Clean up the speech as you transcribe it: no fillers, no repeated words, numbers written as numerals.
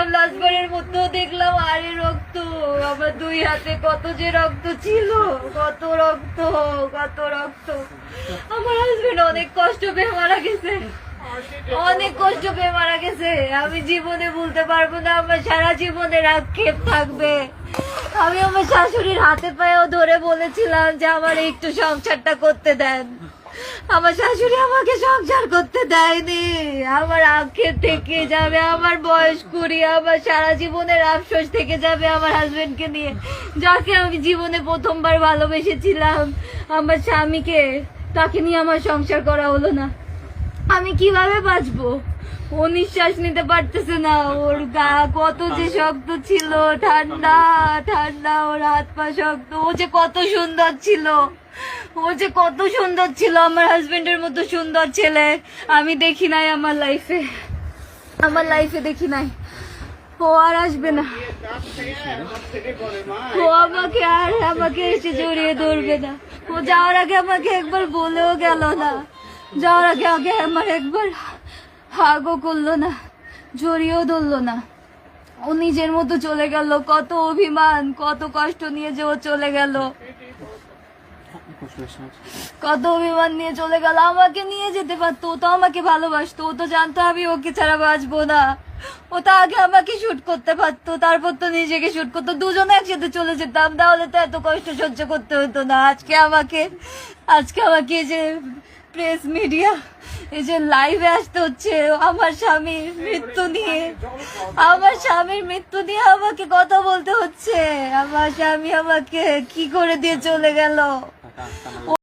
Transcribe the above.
দেখলাম, লাস্টবারের মধ্যেও দেখলাম আরে রক্ত, আমার 2 হাতে কত যে রক্ত ছিল, কত রক্ত, কত রক্ত। আমার হাজবেন্ড অনেক কষ্ট পেয়ে মারা গেছে, অনেক কষ্ট পেয়ে মারা গেছে। আমি জীবনে ভুলতে পারবো না, আমার সারা জীবনের আক্ষেপ থাকবে। আমি আমার শাশুড়ির হাতে পায়েও ধরে বলেছিলাম যে আমার একটু সংসারটা করতে দেন, আমার শাশুড়ি আমাকে সংসার করতে দেয়নি। আমার আক্ষেপ থেকে যাবে, আমার বয়স 20, আমার সারা জীবনের আফসোস থেকে যাবে আমার হাজবেন্ডকে নিয়ে, যাকে আমি জীবনে প্রথমবার ভালোবেসেছিলাম। আমার স্বামীকে, তাকে নিয়ে আমার সংসার করা হলো না। আমি কিভাবে বাঁচবো? ও নিঃশ্বাস নিতে পারতেছে না, ওর গা কত যে শক্ত ছিল, ঠান্ডা ঠান্ডা, ওর হাত পা শক্ত। ও যে কত সুন্দর ছিল, ও যে কত সুন্দর ছিল, আমার হাজবেন্ডের মতো সুন্দর ছেলে আমি দেখি নাই আমার লাইফে, আমার লাইফে দেখি নাই। ও আর আসবে না, ও আমাকে এসে জড়িয়ে ধরবে না। ও যাওয়ার আগে আমাকে একবার বলেও গেল না, যাওয়ার আগে আমার একবার হাগও করলো না, জড়িয়েও ধরলো না। ও নিজের মতো চলে গেল। কত অভিমান, কত কষ্ট নিয়ে যে ও চলে গেল, কত অভিমান নিয়ে চলে গেল। আমাকে নিয়ে যেতে পারতো, ও তো আমাকে ভালোবাসতো, ও তো জানতো আমি ওকে ছাড়া বাঁচবো না। ও তো আগে আমাকে শুট করতে পারতো, তারপর তো নিজেকে শুট করতো, দুজনে একসাথে চলে যেতাম, তাহলে তো এত কষ্ট সহ্য করতে হতো না। আজকে আমাকে এই যে প্রেস মিডিয়া, এই যে লাইভে আসতে হচ্ছে আমার স্বামীর মৃত্যু নিয়ে, আমার স্বামীর মৃত্যু নিয়ে আমাকে কথা বলতে হচ্ছে। আমার স্বামী আমাকে কি করে দিয়ে চলে গেল।